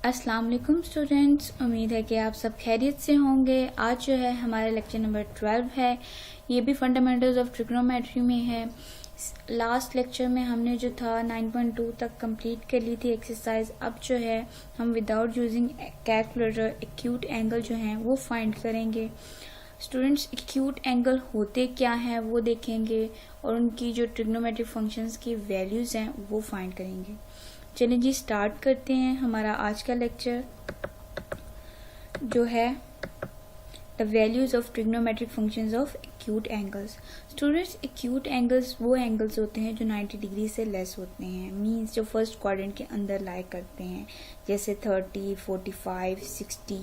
अस्सलाम वालेकुम स्टूडेंट्स, उम्मीद है कि आप सब खैरियत से होंगे। आज जो है हमारा लेक्चर नंबर 12 है। ये भी फंडामेंटल्स ऑफ ट्रिग्नोमेट्री में है। लास्ट लेक्चर में हमने जो था 9.2 तक कंप्लीट कर ली थी एक्सरसाइज। अब जो है हम without using calculator acute angle जो हैं वो फाइंड करेंगे। स्टूडेंट्स, एक्यूट एंगल होते क्या हैं वो देखेंगे और उनकी जो ट्रिग्नोमेट्रिक फंक्शंस की वैल्यूज़ हैं वो फाइंड करेंगे। चलिए जी, स्टार्ट करते हैं हमारा आज का लेक्चर जो है the values of trigonometric functions of acute angles. Students, acute angles वो एंगल्स होते हैं जो 90 डिग्री से लेस होते हैं, मींस जो फर्स्ट क्वाड्रेंट के अंदर लाई करते हैं, जैसे 30, 45, 60।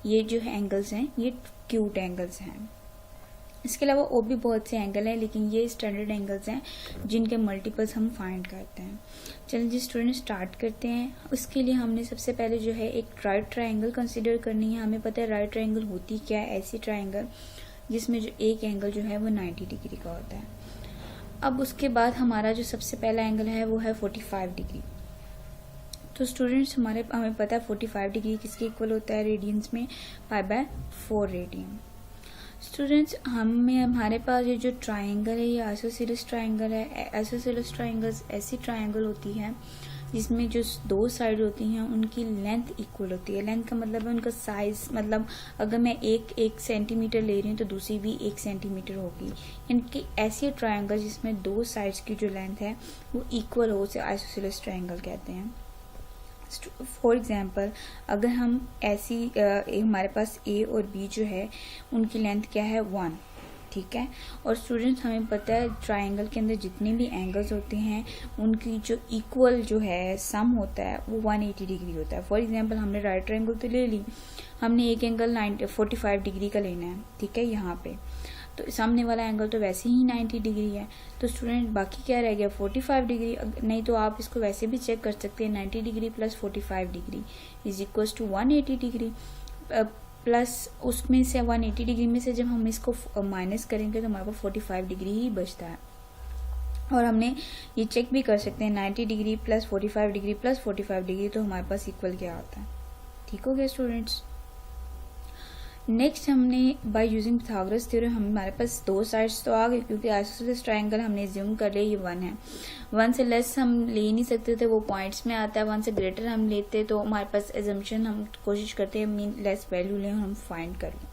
ये जो एंगल्स हैं ये एक्यूट एंगल्स हैं। इसके अलावा और भी बहुत से एंगल हैं, लेकिन ये स्टैंडर्ड एंगल्स हैं जिनके मल्टीपल्स हम फाइंड करते हैं। चलिए जी स्टूडेंट, स्टार्ट करते हैं। उसके लिए हमने सबसे पहले जो है एक राइट ट्रायंगल कंसीडर करनी है। हमें पता है राइट ट्रायंगल होती क्या है, ऐसी ट्रायंगल जिसमें जो एक एंगल जो है वो 90 डिग्री का होता है। अब उसके बाद हमारा जो सबसे पहला एंगल है वो है 45 डिग्री। तो स्टूडेंट्स, हमें पता है 45 डिग्री किसके इक्वल होता है रेडियंस में, π/4 रेडियन। स्टूडेंट्स, हमारे पास ये जो ट्रायंगल है ये आइसोसेलेस ट्रायंगल है। आइसोसेलेस ट्रायंगल्स ऐसी ट्रायंगल होती है जिसमें जो दो साइड होती हैं उनकी लेंथ इक्वल होती है। लेंथ का मतलब है उनका साइज, मतलब अगर मैं एक सेंटीमीटर ले रही हूँ तो दूसरी भी 1 सेंटीमीटर होगी। इनकी ऐसी ट्रायंगल जिसमें दो साइड्स की जो लेंथ है वो इक्वल हो, उसे आइसोसेलेस ट्रायंगल कहते हैं। फॉर एग्जाम्पल, अगर हम ऐसी हमारे पास ए और बी जो है उनकी लेंथ क्या है 1, ठीक है। और स्टूडेंट्स, हमें पता है ट्रायंगल के अंदर जितने भी एंगल्स होते हैं उनकी जो इक्वल जो है सम होता है वो 180 डिग्री होता है। फॉर एग्जाम्पल, हमने राइट ट्रायंगल तो ले ली, हमने एक एंगल 45 डिग्री का लेना है, ठीक है। यहाँ पे तो सामने वाला एंगल तो वैसे ही 90 डिग्री है, तो स्टूडेंट बाकी क्या रह गया 45 डिग्री। नहीं तो आप इसको वैसे भी चेक कर सकते हैं, 90 degree plus 45 degree is equal to 180 degree. Plus उसमें से 180 डिग्री में से जब हम इसको माइनस करेंगे तो हमारे पास 45 डिग्री ही बचता है। और हमने ये चेक भी कर सकते हैं 90 degree plus 45 degree plus 45 degree तो हमारे पास इक्वल क्या आता है। ठीक हो गया स्टूडेंट्स। नेक्स्ट हमने बाय यूजिंग पिथागोरस थ्योरम हमारे पास दो साइड्स तो आ गए, क्योंकि आइसोसेलेस ट्रायंगल हमने एज्यूम कर लिया ये 1 है। 1 से लेस हम ले ही नहीं सकते थे, वो पॉइंट्स में आता है। 1 से ग्रेटर हम लेते तो हमारे पास एजम्पशन, हम कोशिश करते हैं मीन लेस वैल्यू लें और हम फाइंड कर लें।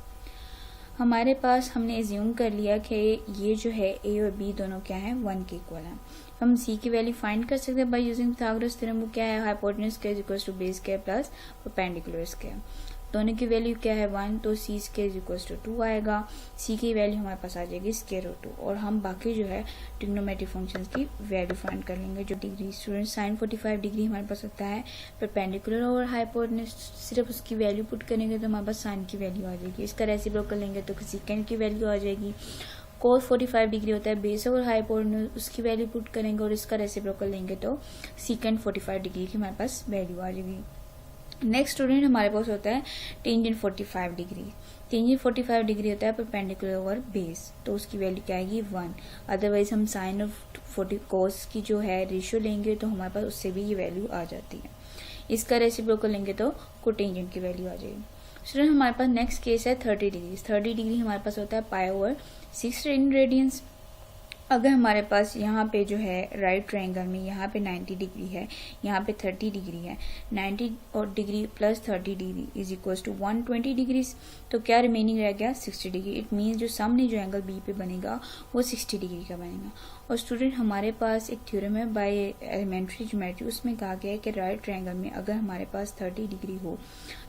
हमारे पास हमने एज्यूम कर लिया कि ये जो है ए और बी दोनों क्या है 1 के इक्वल है। हम सी की वैल्यू फाइंड कर सकते हैं बाय यूजिंग पिथागोरस थ्योरम। वो क्या है, hypotenuse square equal to base square plus perpendicular square. दोनों की वैल्यू क्या है 1, तो सी स्क्वायर इक्वल टू 2 आएगा। सी की वैल्यू हमारे पास आ जाएगी स्क्वायर रूट 2, और हम बाकी जो है ट्रिग्नोमेट्रिक फंक्शंस की वैल्यू फाइंड कर लेंगे। जो डिग्री स्टूडेंट साइन 45 डिग्री हमारे पास होता है परपेंडिकुलर और हाइपोटेन्यूज, सिर्फ उसकी वैल्यू पुट करेंगे तो हमारे पास साइन की वैल्यू आ जाएगी। इसका रेसिप्रोकल कर लेंगे तो सेकेंड की वैल्यू आ जाएगी। कोस 45 डिग्री होता है बेस और हाइपोटेन्यूज, उसकी वैल्यू पुट करेंगे और इसका रेसिप्रोकल लेंगे तो सेकेंड 45 डिग्री की हमारे पास वैल्यू आ जाएगी। नेक्स्ट स्टूडेंट, हमारे पास होता है टेंजेंट 45 डिग्री। टेंजेंट 45 डिग्री होता है परपेंडिकुलर ओवर बेस, तो उसकी वैल्यू क्या आएगी 1। अदरवाइज हम साइन ऑफ 40 कोस की जो है रेशियो लेंगे तो हमारे पास उससे भी ये वैल्यू आ जाती है। इसका रेसिप्रोकल लेंगे तो कोटेंजेंट की वैल्यू आ जाएगी। स्टूडेंट, हमारे पास नेक्स्ट केस है 30 डिग्री। 30 डिग्री हमारे पास होता है π/6 रेडियंस। अगर हमारे पास यहाँ पे जो है राइट ट्रायंगल में यहाँ पे 90 डिग्री है, यहाँ पे 30 डिग्री है, 90 और degree plus 30 degree is equal to 120 degree, तो क्या रिमेनिंग रह गया 60 डिग्री। इट मीन्स जो सामने जो एंगल बी पे बनेगा वो 60 डिग्री का बनेगा। और स्टूडेंट, हमारे पास एक थ्योरम है बाय एलिमेंट्री ज्योमेट्री, उसमें कहा गया है कि राइट ट्रायंगल में अगर हमारे पास 30 डिग्री हो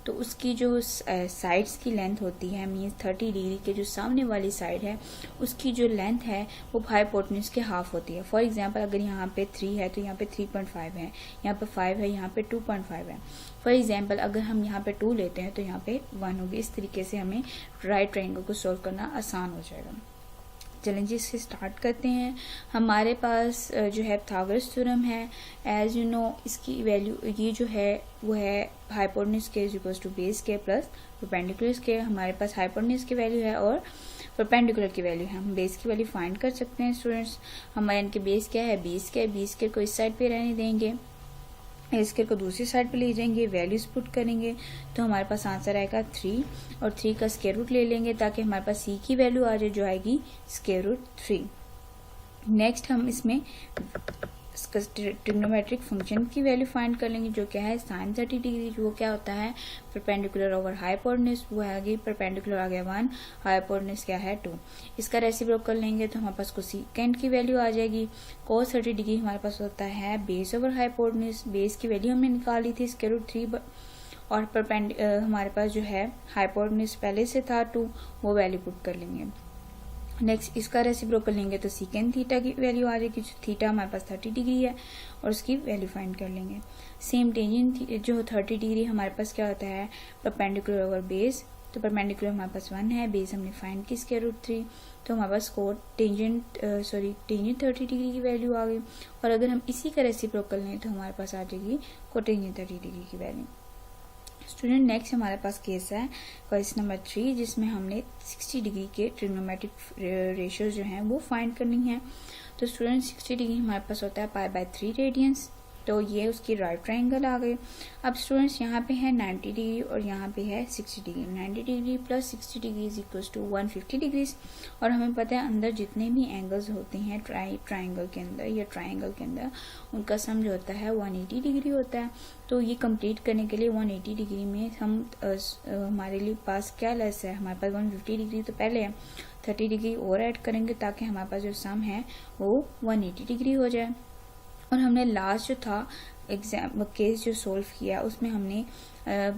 तो उसकी जो साइड्स की लेंथ होती है, मीन्स 30 डिग्री के जो सामने वाली साइड है उसकी जो लेंथ है वो हाइपोटेन्यूज के हाफ होती है। फॉर एग्जांपल, अगर यहाँ पे 3 है तो यहाँ पे 3.5 है, यहाँ पे 5 है, यहाँ पे 2.5 है। फॉर एग्जांपल, अगर हम यहाँ पे 2 लेते हैं तो यहाँ पे 1 होगी। इस तरीके से हमें राइट ट्रायंगल को सोल्व करना आसान हो जाएगा। चलें जी, इससे स्टार्ट करते हैं। हमारे पास जो है पिथागोरस थ्योरम है। एज यू नो, इसकी वैल्यू ये जो है वो है hypotenuse square equal to base square plus perpendicular square. हमारे पास हाइपोटेन्यूज की वैल्यू है और परपेंडिकुलर की वैल्यू है। हम बेस की वैल्यू फाइंड कर सकते हैं स्टूडेंट्स। हमारे इनके बेस क्या है, बी स्क्वायर। बी स्क्वायर को इस साइड पे रहने देंगे स्केयर को दूसरी साइड पे ले जाएंगे, वैल्यूज पुट करेंगे तो हमारे पास आंसर आएगा 3 और 3 का स्केयर रूट ले लेंगे ताकि हमारे पास सी की वैल्यू आ जाए जो आएगी स्केयर रूट 3। नेक्स्ट हम इसमें ट्रिग्नोमेट्रिक फंक्शन की वैल्यू फाइंड कर लेंगे जो क्या है साइन 30 डिग्री, वो क्या होता है परपेंडिकुलर ओवर हाइपोटेन्यूज, वो आ गई परपेंडिकुलर आ गया 1, हाइपोटेन्यूज क्या है 2। इसका रेसिप्रोकल कर लेंगे तो हमारे पास कोसेकेंट की वैल्यू आ जाएगी। cos 30 डिग्री हमारे पास होता है बेस ओवर हाइपोटेन्यूज, बेस की वैल्यू हमने निकाली थी स्क्वायर रूट 3 और हमारे पास जो है हाइपोटेन्यूज पहले से था 2, वो वैल्यू पुट कर लेंगे। नेक्स्ट इसका रेसिप्रोकल लेंगे तो सीकेंट थीटा की वैल्यू आ जाएगी, थीटा हमारे पास 30 डिग्री है और उसकी वैल्यू फाइंड कर लेंगे। सेम टेंजेंट जो 30 डिग्री हमारे पास क्या होता है परपेंडिकुलर ओवर बेस, तो परपेंडिकुलर हमारे पास 1 है, बेस हमने फाइंड की स्क्वायर रूट 3, तो हमारे पास टेंजेंट 30 डिग्री की वैल्यू आ गई। और अगर हम इसी का रेसिप्रोकल लें तो हमारे पास आ जाएगी कोटेंजेंट 30 डिग्री की वैल्यू। स्टूडेंट नेक्स्ट हमारे पास केस है क्वेश्चन नंबर 3 जिसमें हमने 60 डिग्री के ट्रिग्नोमेट्रिक रेशियो जो हैं वो फाइंड करनी है। तो स्टूडेंट 60 डिग्री हमारे पास होता है π/3 रेडियंस, तो ये उसकी राइट ट्रायंगल आ गए। अब स्टूडेंट्स यहाँ पे है 90 डिग्री और यहाँ पे है 60 degree, 90 degree plus 60 degree is equal to 150 degrees. और हमें पता है अंदर जितने भी एंगल्स होते हैं ट्रायंगल के अंदर या ट्रायंगल के अंदर उनका सम जो होता है 180 डिग्री होता है। तो ये कंप्लीट करने के लिए 180 डिग्री में हम हमारे लिए पास क्या लेस है, हमारे पास 150 डिग्री तो पहले है, 30 डिग्री और ऐड करेंगे ताकि हमारे पास जो सम है वो 180 डिग्री हो जाए। और हमने लास्ट जो था एग्जाम केस जो सोल्व किया उसमें हमने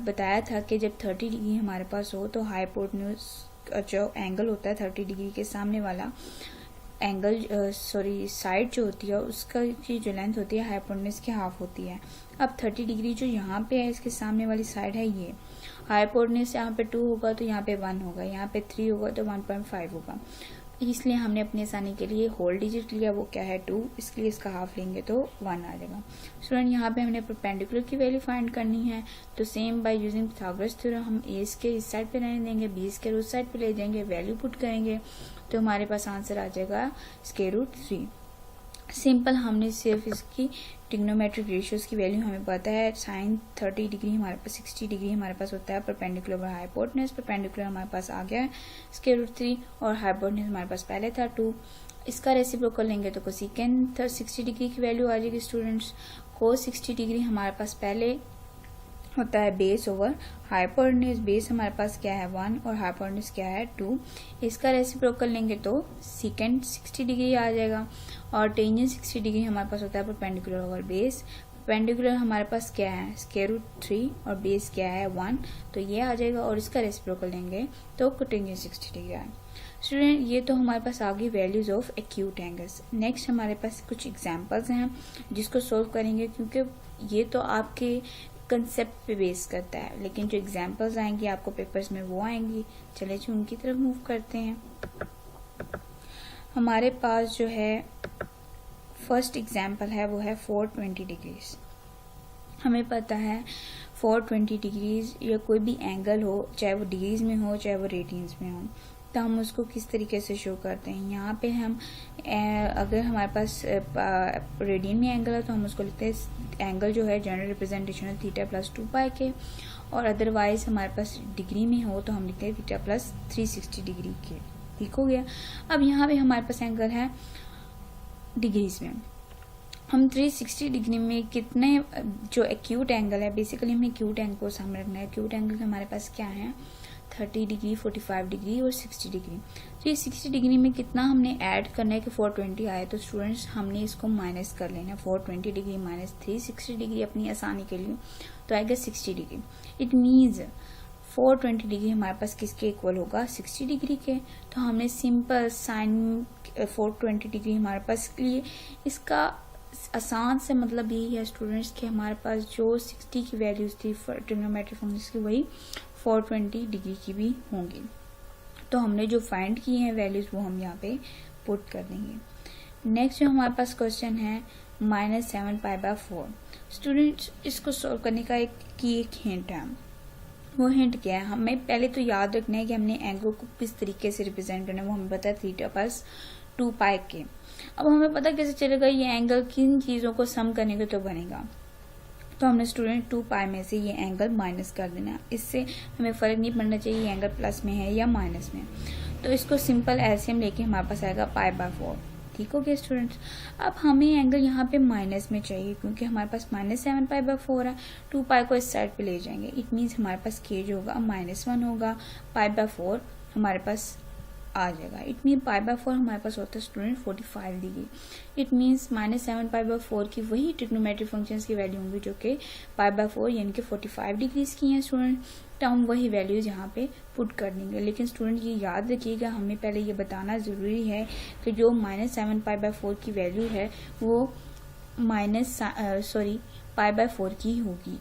बताया था कि जब 30 डिग्री हमारे पास हो तो हाइपोटेन्यूज जो एंगल होता है 30 डिग्री के सामने वाला एंगल साइड जो होती है उसका की जो लेंथ होती है हाइपोटेन्यूज की हाफ होती है। अब 30 डिग्री जो यहाँ पे है इसके सामने वाली साइड है ये हाइपोटेन्यूज यहाँ पे 2 होगा तो यहाँ पे 1 होगा, यहाँ पे 3 होगा तो 1.5 होगा, इसलिए हमने अपनी आसानी के लिए होल डिजिट लिया वो क्या है 2, इसलिए इसका हाफ लेंगे तो 1 आ जाएगा। स्टूडेंट यहाँ पे हमने परपेंडिकुलर की वैल्यू फाइंड करनी है तो same by using Pythagoras theorem हम ए के इस साइड पे रहने देंगे, बी के उस साइड पे ले जाएंगे, वैल्यू पुट करेंगे तो हमारे पास आंसर आ जाएगा स्क्वायर रूट 3। सिंपल हमने सिर्फ इसकी ट्रिग्नोमेट्रिक रेशियोज की वैल्यू हमें पता है साइन 30 डिग्री हमारे पास 60 डिग्री हमारे पास होता है परपेंडिकुलर ओवर हाइपोटेन्यूज, परपेंडिकुलर हमारे पास आ गया है स्क्वायर रूट 3 और हाइपोटेन्यूज हमारे पास पहले था 2। इसका रेसिप्रोकल लेंगे तो कोसेकेंट 60 डिग्री की वैल्यू आ जाएगी। स्टूडेंट्स cos 60 डिग्री हमारे पास पहले होता है बेस ओवर हाइपोटेन्यूज, बेस हमारे पास क्या है 1 और हाइपोटेन्यूज क्या है 2। इसका रेसिप्रोकल लेंगे तो सीकेंट 60 डिग्री आ जाएगा और टेंजेंट 60 डिग्री हमारे पास होता है परपेंडिकुलर ओवर बेस, परपेंडिकुलर हमारे पास क्या है स्क्वायर रूट 3 और बेस क्या है 1, तो ये आ जाएगा और इसका रेसिप्रोकल लेंगे तो टेंजेंट 60 डिग्री आए। स्टूडेंट ये तो हमारे पास आ गई values of acute angles. Next हमारे पास कुछ एग्जांपल्स हैं जिसको सोल्व करेंगे क्योंकि ये तो आपके कंसेप्ट पे बेस करता है, लेकिन जो एग्जांपल्स आएंगी आपको पेपर्स में वो आएंगी। चलिए जी उनकी तरफ मूव करते हैं। हमारे पास जो है फर्स्ट एग्जांपल है वो है 420 डिग्रीज। हमें पता है 420 डिग्रीज या कोई भी एंगल हो चाहे वो डिग्रीज में हो चाहे वो रेडियंस में हो तो हम उसको किस तरीके से शो करते हैं। यहाँ पे हम अगर हमारे पास रेडियन में एंगल है तो हम उसको लिखते हैं एंगल जो है जनरल रिप्रेजेंटेशन है थीटा प्लस 2 के, और अदरवाइज हमारे पास डिग्री में हो तो हम लिखते हैं थीटा प्लस 360 डिग्री के। ठीक हो गया। अब यहाँ पे हमारे पास एंगल है डिग्रीज में, हम 360 डिग्री में कितने जो एक्यूट एंगल है बेसिकली हमें एक्यूट एंगल को सामने रखना है। एक्यूट एंगल हमारे पास क्या है 30 डिग्री 45 डिग्री और 60 डिग्री। तो ये 60 डिग्री में कितना हमने ऐड करना है कि 420 आए, तो स्टूडेंट्स हमने इसको माइनस कर लेना है 420 डिग्री माइनस 360 डिग्री अपनी आसानी के लिए तो आएगा 60 डिग्री। इट मीन्स 420 डिग्री हमारे पास किसके इक्वल होगा 60 डिग्री के। तो हमने सिंपल साइन 420 डिग्री हमारे पास लिए इसका आसान से मतलब यही है स्टूडेंट्स कि हमारे पास जो 60 की वैल्यूज थी ट्रिग्नोमेट्रिक फंक्शंस की वही 420 डिग्री की भी होंगी। तो हमने जो फाइंड किए हैं वैल्यूज वो हम यहाँ पे पुट कर देंगे। नेक्स्ट जो हमारे पास क्वेश्चन है -7π/4। स्टूडेंट्स इसको सोल्व करने का एक हिंट है। वो हिंट क्या है, हमें पहले तो याद रखना है कि हमने एंगल को किस तरीके से रिप्रेजेंट करना है, वो हमें पता है थीटा प्लस 2 के। अब हमें पता कैसे चलेगा ये एंगल किन चीजों को सम करने के तो बनेगा। तो हमने स्टूडेंट 2 पाई में से ये एंगल माइनस कर देना। इससे हमें फ़र्क नहीं पड़ना चाहिए ये एंगल प्लस में है या माइनस में। तो इसको सिंपल एलसीएम लेके हमारे पास आएगा पाई/4। ठीक हो गया स्टूडेंट्स। अब हमें एंगल यहाँ पे माइनस में चाहिए क्योंकि हमारे पास -7 पाई/4 है। 2 पाई को इस साइड पे ले जाएंगे। इट मीन्स हमारे पास के जो होगा -1 होगा, पाई/4 हमारे पास आ जाएगा। इट मीन पाई/4 हमारे पास होता है स्टूडेंट 45 डिग्री। इट मीन्स -7 पाई/4 की वही ट्रिग्नोमेट्रिक फंक्शंस की वैल्यू होंगी जो कि पाई/4 यानी कि 45 डिग्रीज की हैं स्टूडेंट। तो हम वही वैल्यूज यहाँ पे पुट कर देंगे। लेकिन स्टूडेंट ये याद रखिएगा, हमें पहले ये बताना ज़रूरी है कि जो -7 पाई/4 की वैल्यू है वो पाई/4 की होगी।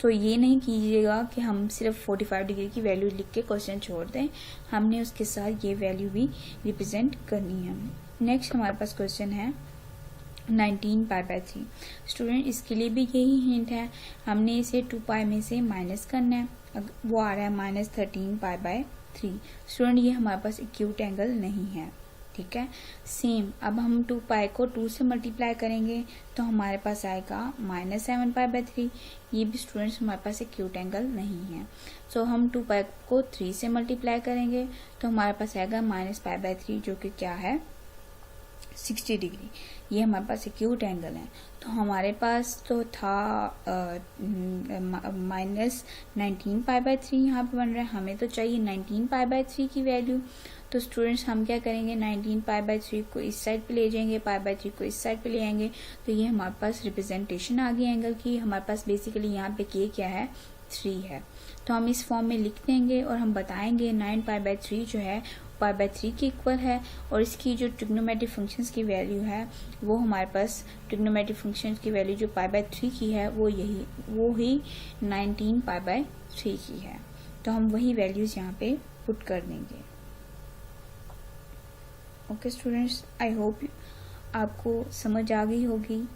तो ये नहीं कीजिएगा कि हम सिर्फ 45 डिग्री की वैल्यू लिख के क्वेश्चन छोड़ दें, हमने उसके साथ ये वैल्यू भी रिप्रेजेंट करनी है। नेक्स्ट हमारे पास क्वेश्चन है 19 पाई/3। स्टूडेंट इसके लिए भी यही हिंट है, हमने इसे 2 पाई में से माइनस करना है। वो आ रहा है -13 पाई/3। स्टूडेंट ये हमारे पास एक्यूट एंगल नहीं है। ठीक है, सेम अब हम 2 पाई को 2 से मल्टीप्लाई करेंगे तो हमारे पास आएगा -7 पाई/3। ये भी स्टूडेंट्स हमारे पास एक्यूट एंगल नहीं है। सो हम 2 पाई को 3 से मल्टीप्लाई करेंगे तो हमारे पास आएगा -पाई/3 जो कि क्या है 60 डिग्री। ये हमारे पास एक्यूट एंगल है। तो हमारे पास तो था -19 पाई/3 यहाँ पे बन रहा है, हमें तो चाहिए 19 पाई/3 की वैल्यू। तो स्टूडेंट्स हम क्या करेंगे, 19 पाई/3 को इस साइड पे ले जाएंगे, पाई/3 को इस साइड पे ले आएंगे। तो ये हमारे पास रिप्रेजेंटेशन आ गई एंगल की। हमारे पास बेसिकली यहाँ पे के क्या है 3 है। तो हम इस फॉर्म में लिख देंगे और हम बताएंगे 9 पाई/3 जो है पाई/3 के इक्वल है और इसकी जो ट्रिग्नोमेट्रिक फंक्शंस की वैल्यू है वो हमारे पास ट्रिग्नोमेट्रिक फंक्शंस की वैल्यू जो पाई/3 की है वो ही 19 पाई/3 की है। तो हम वही वैल्यूज यहाँ पे पुट कर देंगे। ओके स्टूडेंट्स, आई होप आपको समझ आ गई होगी।